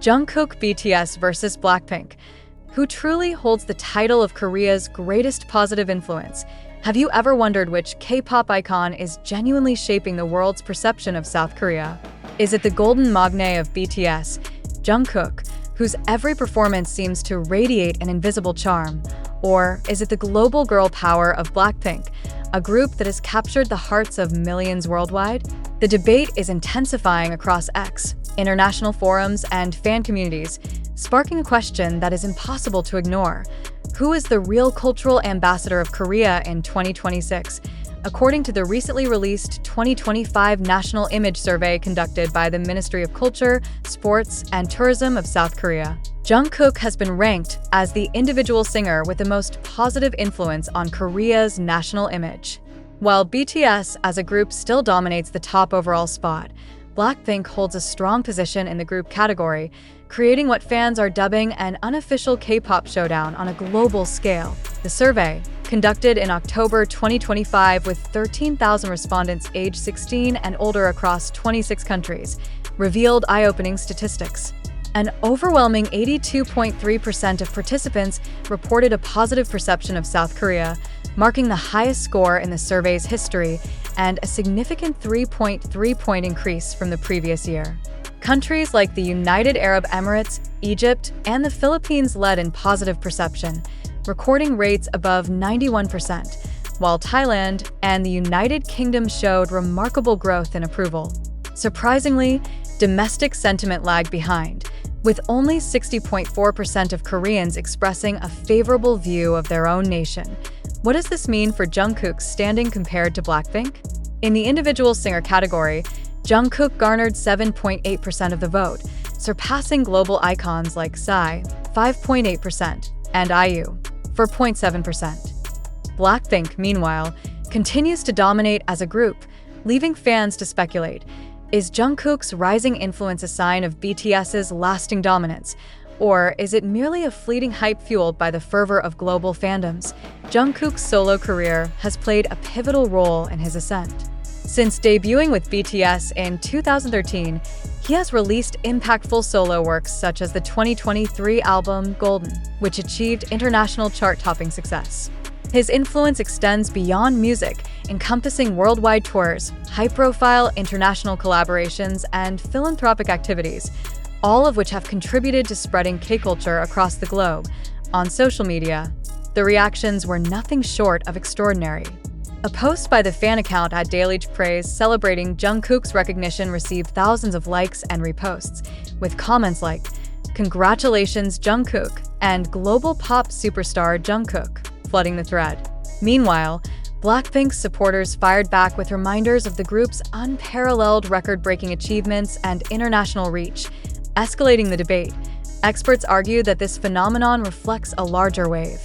Jungkook BTS versus Blackpink. Who truly holds the title of Korea's greatest positive influence? Have you ever wondered which K-pop icon is genuinely shaping the world's perception of South Korea? Is it the golden magne of BTS, Jungkook, whose every performance seems to radiate an invisible charm? Or is it the global girl power of Blackpink, a group that has captured the hearts of millions worldwide? The debate is intensifying across X, international forums, and fan communities, sparking a question that is impossible to ignore. Who is the real cultural ambassador of Korea in 2026? According to the recently released 2025 National Image Survey conducted by the Ministry of Culture, Sports, and Tourism of South Korea, Jungkook has been ranked as the individual singer with the most positive influence on Korea's national image. While BTS as a group still dominates the top overall spot, Blackpink holds a strong position in the group category, creating what fans are dubbing an unofficial K-pop showdown on a global scale. The survey, conducted in October 2025 with 13,000 respondents aged 16 and older across 26 countries, revealed eye-opening statistics. An overwhelming 82.3% of participants reported a positive perception of South Korea, marking the highest score in the survey's history and a significant 3.3-point increase from the previous year. Countries like the United Arab Emirates, Egypt, and the Philippines led in positive perception, recording rates above 91%, while Thailand and the United Kingdom showed remarkable growth in approval. Surprisingly, domestic sentiment lagged behind, with only 60.4% of Koreans expressing a favorable view of their own nation. What does this mean for Jungkook's standing compared to Blackpink? In the individual singer category, Jungkook garnered 7.8% of the vote, surpassing global icons like Psy, 5.8%, and IU, 4.7%. Blackpink, meanwhile, continues to dominate as a group, leaving fans to speculate. Is Jungkook's rising influence a sign of BTS's lasting dominance? Or is it merely a fleeting hype fueled by the fervor of global fandoms? Jungkook's solo career has played a pivotal role in his ascent. Since debuting with BTS in 2013, he has released impactful solo works such as the 2023 album Golden, which achieved international chart-topping success. His influence extends beyond music, encompassing worldwide tours, high-profile international collaborations, and philanthropic activities, all of which have contributed to spreading K-culture across the globe. On social media, the reactions were nothing short of extraordinary. A post by the fan account at @DailyPraise celebrating Jungkook's recognition received thousands of likes and reposts, with comments like, "Congratulations, Jungkook," and "Global pop superstar Jungkook," flooding the thread. Meanwhile, Blackpink's supporters fired back with reminders of the group's unparalleled record-breaking achievements and international reach, escalating the debate. Experts argue that this phenomenon reflects a larger wave,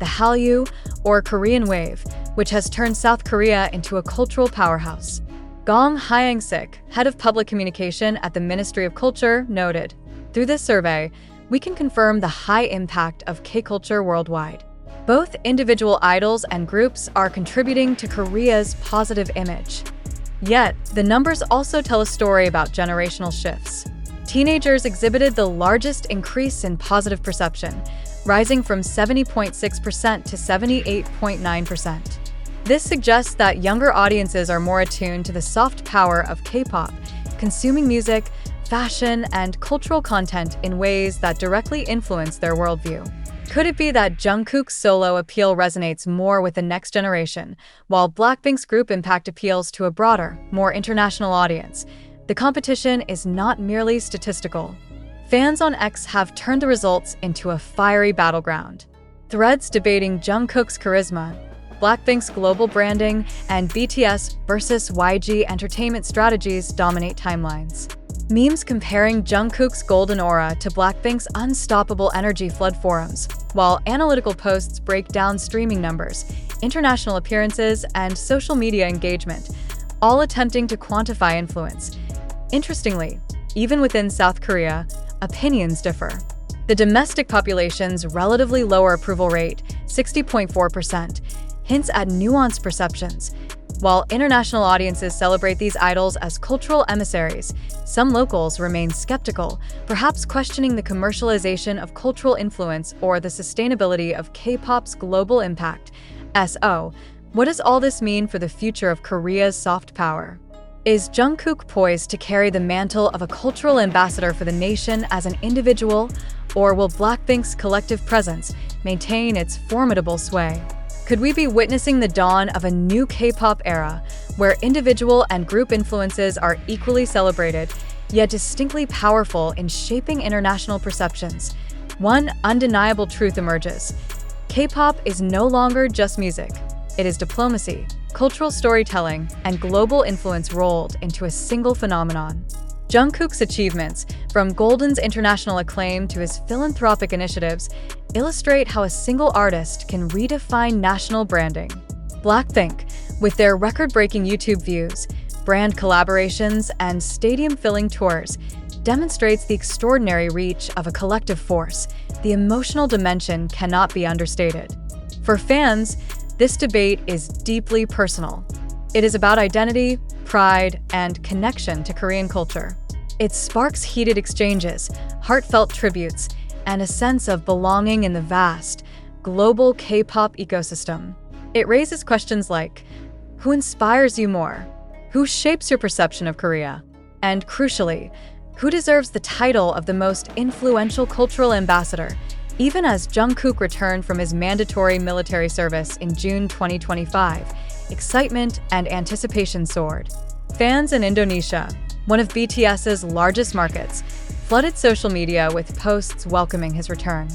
the Hallyu, or Korean wave, which has turned South Korea into a cultural powerhouse. Gong Hyang-sik, head of public communication at the Ministry of Culture, noted, "Through this survey, we can confirm the high impact of K-culture worldwide. Both individual idols and groups are contributing to Korea's positive image." Yet, the numbers also tell a story about generational shifts. Teenagers exhibited the largest increase in positive perception, rising from 70.6% to 78.9%. This suggests that younger audiences are more attuned to the soft power of K-pop, consuming music, fashion, and cultural content in ways that directly influence their worldview. Could it be that Jungkook's solo appeal resonates more with the next generation, while Blackpink's group impact appeals to a broader, more international audience? The competition is not merely statistical. Fans on X have turned the results into a fiery battleground. Threads debating Jungkook's charisma, Blackpink's global branding, and BTS versus YG entertainment strategies dominate timelines. Memes comparing Jungkook's golden aura to Blackpink's unstoppable energy flood forums, while analytical posts break down streaming numbers, international appearances, and social media engagement, all attempting to quantify influence. Interestingly, even within South Korea, opinions differ. The domestic population's relatively lower approval rate, 60.4%, hints at nuanced perceptions. While international audiences celebrate these idols as cultural emissaries, some locals remain skeptical, perhaps questioning the commercialization of cultural influence or the sustainability of K-pop's global impact. So, what does all this mean for the future of Korea's soft power? Is Jungkook poised to carry the mantle of a cultural ambassador for the nation as an individual, or will Blackpink's collective presence maintain its formidable sway? Could we be witnessing the dawn of a new K-pop era, where individual and group influences are equally celebrated, yet distinctly powerful in shaping international perceptions? One undeniable truth emerges. K-pop is no longer just music. It is diplomacy, cultural storytelling, and global influence rolled into a single phenomenon. Jungkook's achievements, from Golden's international acclaim to his philanthropic initiatives, illustrate how a single artist can redefine national branding. Blackpink, with their record-breaking YouTube views, brand collaborations, and stadium-filling tours, demonstrates the extraordinary reach of a collective force. The emotional dimension cannot be understated. For fans, this debate is deeply personal. It is about identity, pride, and connection to Korean culture. It sparks heated exchanges, heartfelt tributes, and a sense of belonging in the vast, global K-pop ecosystem. It raises questions like, who inspires you more? Who shapes your perception of Korea? And crucially, who deserves the title of the most influential cultural ambassador? Even as Jungkook returned from his mandatory military service in June 2025, excitement and anticipation soared. Fans in Indonesia, one of BTS's largest markets, flooded social media with posts welcoming his return.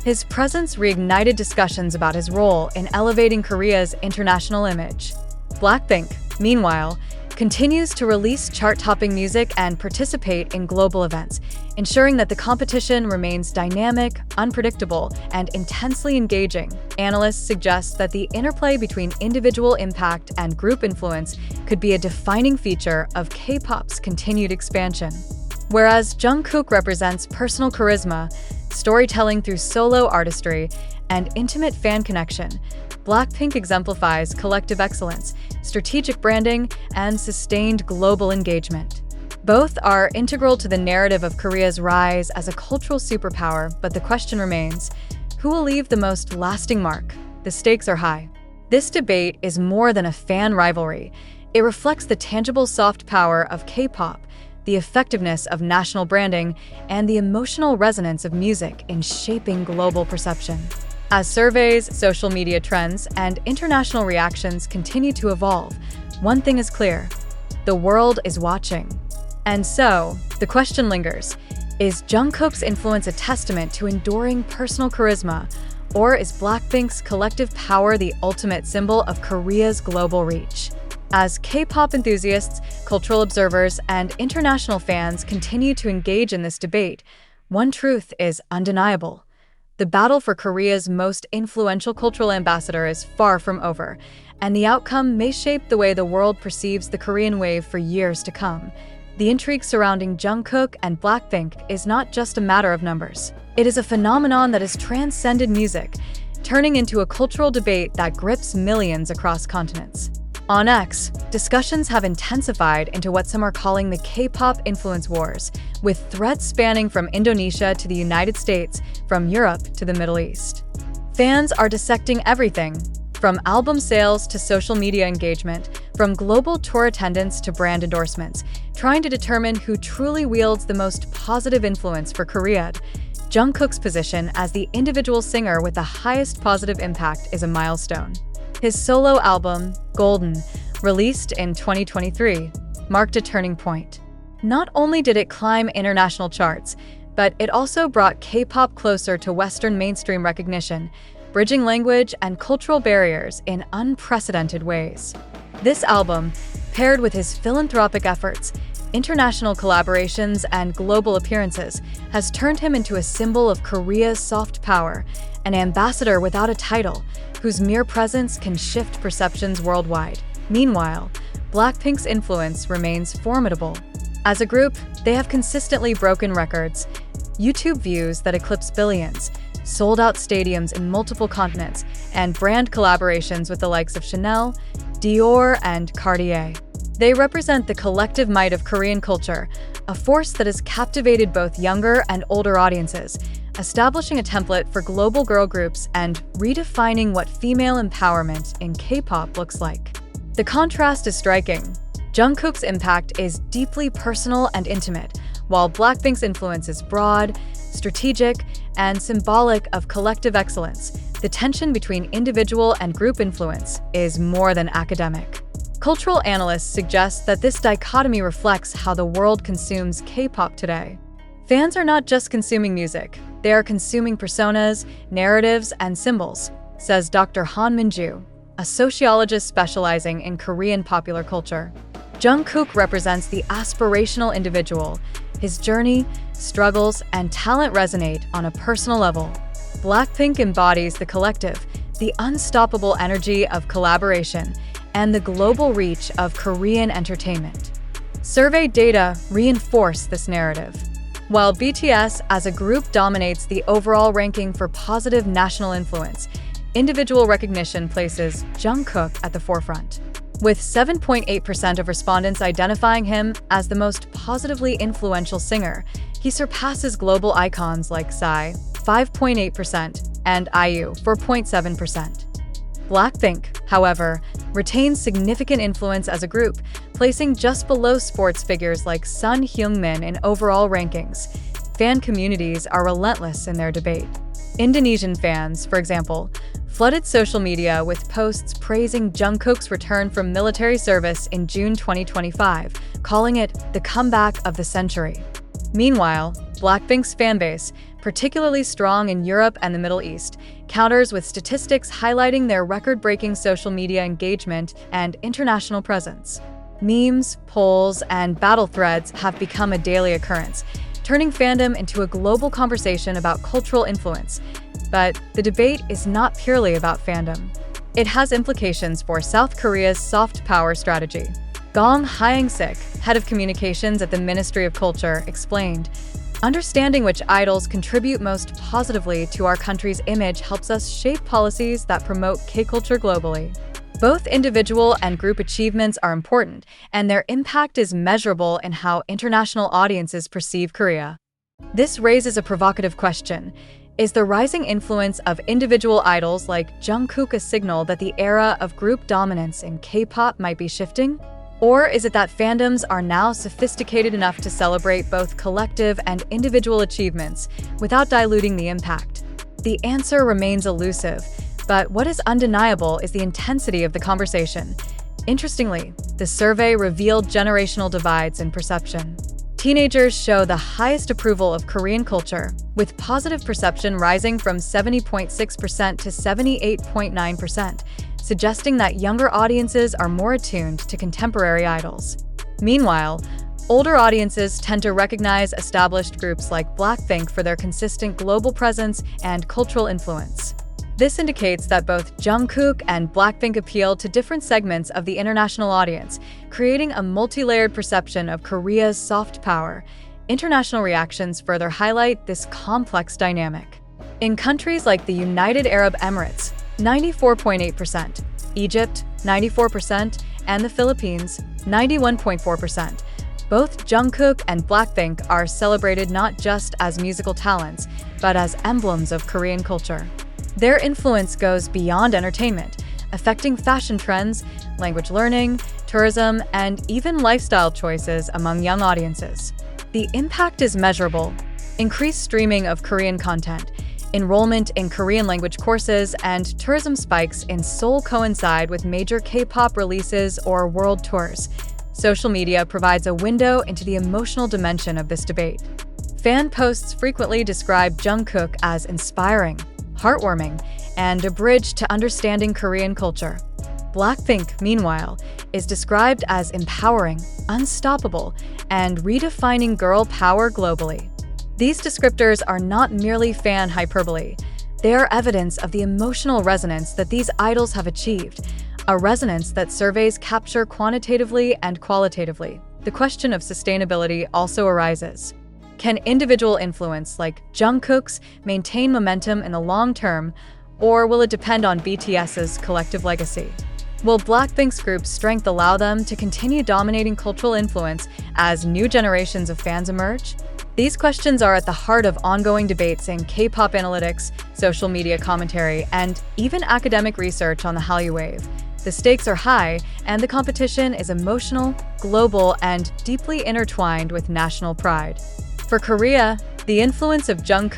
His presence reignited discussions about his role in elevating Korea's international image. Blackpink, meanwhile, continues to release chart-topping music and participate in global events, ensuring that the competition remains dynamic, unpredictable, and intensely engaging. Analysts suggest that the interplay between individual impact and group influence could be a defining feature of K-pop's continued expansion. Whereas Jungkook represents personal charisma, storytelling through solo artistry, and intimate fan connection, Blackpink exemplifies collective excellence, strategic branding, and sustained global engagement. Both are integral to the narrative of Korea's rise as a cultural superpower, but the question remains, who will leave the most lasting mark? The stakes are high. This debate is more than a fan rivalry. It reflects the tangible soft power of K-pop, the effectiveness of national branding, and the emotional resonance of music in shaping global perception. As surveys, social media trends, and international reactions continue to evolve, one thing is clear: the world is watching. And so, the question lingers: is Jungkook's influence a testament to enduring personal charisma, or is Blackpink's collective power the ultimate symbol of Korea's global reach? As K-pop enthusiasts, cultural observers, and international fans continue to engage in this debate, one truth is undeniable. The battle for Korea's most influential cultural ambassador is far from over, and the outcome may shape the way the world perceives the Korean wave for years to come. The intrigue surrounding Jungkook and Blackpink is not just a matter of numbers. It is a phenomenon that has transcended music, turning into a cultural debate that grips millions across continents. On X, discussions have intensified into what some are calling the K-pop influence wars, with threads spanning from Indonesia to the United States, from Europe to the Middle East. Fans are dissecting everything, from album sales to social media engagement, from global tour attendance to brand endorsements, trying to determine who truly wields the most positive influence for Korea. Jungkook's position as the individual singer with the highest positive impact is a milestone. His solo album, Golden, released in 2023, marked a turning point. Not only did it climb international charts, but it also brought K-pop closer to Western mainstream recognition, bridging language and cultural barriers in unprecedented ways. This album, paired with his philanthropic efforts, international collaborations, and global appearances, has turned him into a symbol of Korea's soft power, an ambassador without a title, whose mere presence can shift perceptions worldwide. Meanwhile, Blackpink's influence remains formidable. As a group, they have consistently broken records, YouTube views that eclipse billions, sold-out stadiums in multiple continents, and brand collaborations with the likes of Chanel, Dior, and Cartier. They represent the collective might of Korean culture, a force that has captivated both younger and older audiences, establishing a template for global girl groups and redefining what female empowerment in K-pop looks like. The contrast is striking. Jungkook's impact is deeply personal and intimate, while Blackpink's influence is broad, strategic, and symbolic of collective excellence. The tension between individual and group influence is more than academic. Cultural analysts suggest that this dichotomy reflects how the world consumes K-pop today. Fans are not just consuming music, they are consuming personas, narratives, and symbols, says Dr. Han Min-ju, a sociologist specializing in Korean popular culture. Jungkook represents the aspirational individual. His journey, struggles, and talent resonate on a personal level. Blackpink embodies the collective, the unstoppable energy of collaboration, and the global reach of Korean entertainment. Survey data reinforce this narrative. While BTS as a group dominates the overall ranking for positive national influence, individual recognition places Jungkook at the forefront. With 7.8% of respondents identifying him as the most positively influential singer, he surpasses global icons like Psy, 5.8%, and IU, 4.7%. Blackpink, however, retains significant influence as a group, placing just below sports figures like Sun Heung-min in overall rankings. Fan communities are relentless in their debate. Indonesian fans, for example, flooded social media with posts praising Jungkook's return from military service in June 2025, calling it the comeback of the century. Meanwhile, Blackpink's fanbase, particularly strong in Europe and the Middle East, counters with statistics highlighting their record-breaking social media engagement and international presence. Memes, polls, and battle threads have become a daily occurrence, turning fandom into a global conversation about cultural influence. But the debate is not purely about fandom. It has implications for South Korea's soft power strategy. Gong Hyang-sik, head of communications at the Ministry of Culture, explained, "Understanding which idols contribute most positively to our country's image helps us shape policies that promote K-culture globally." Both individual and group achievements are important, and their impact is measurable in how international audiences perceive Korea. This raises a provocative question. Is the rising influence of individual idols like Jungkook a signal that the era of group dominance in K-pop might be shifting? Or is it that fandoms are now sophisticated enough to celebrate both collective and individual achievements without diluting the impact? The answer remains elusive, but what is undeniable is the intensity of the conversation. Interestingly, the survey revealed generational divides in perception. Teenagers show the highest approval of Korean culture, with positive perception rising from 70.6% to 78.9%, suggesting that younger audiences are more attuned to contemporary idols. Meanwhile, older audiences tend to recognize established groups like Blackpink for their consistent global presence and cultural influence. This indicates that both Jungkook and Blackpink appeal to different segments of the international audience, creating a multi-layered perception of Korea's soft power. International reactions further highlight this complex dynamic. In countries like the United Arab Emirates, 94.8%, Egypt, 94%, and the Philippines, 91.4%. Both Jungkook and Blackpink are celebrated not just as musical talents, but as emblems of Korean culture. Their influence goes beyond entertainment, affecting fashion trends, language learning, tourism, and even lifestyle choices among young audiences. The impact is measurable. Increased streaming of Korean content, enrollment in Korean language courses, and tourism spikes in Seoul coincide with major K-pop releases or world tours. Social media provides a window into the emotional dimension of this debate. Fan posts frequently describe Jungkook as inspiring, heartwarming, and a bridge to understanding Korean culture. Blackpink, meanwhile, is described as empowering, unstoppable, and redefining girl power globally. These descriptors are not merely fan hyperbole. They are evidence of the emotional resonance that these idols have achieved, a resonance that surveys capture quantitatively and qualitatively. The question of sustainability also arises. Can individual influence like Jungkook's maintain momentum in the long term, or will it depend on BTS's collective legacy? Will Blackpink's group's strength allow them to continue dominating cultural influence as new generations of fans emerge? These questions are at the heart of ongoing debates in K-pop analytics, social media commentary, and even academic research on the Hallyu wave. The stakes are high, and the competition is emotional, global, and deeply intertwined with national pride. For Korea, the influence of Jungkook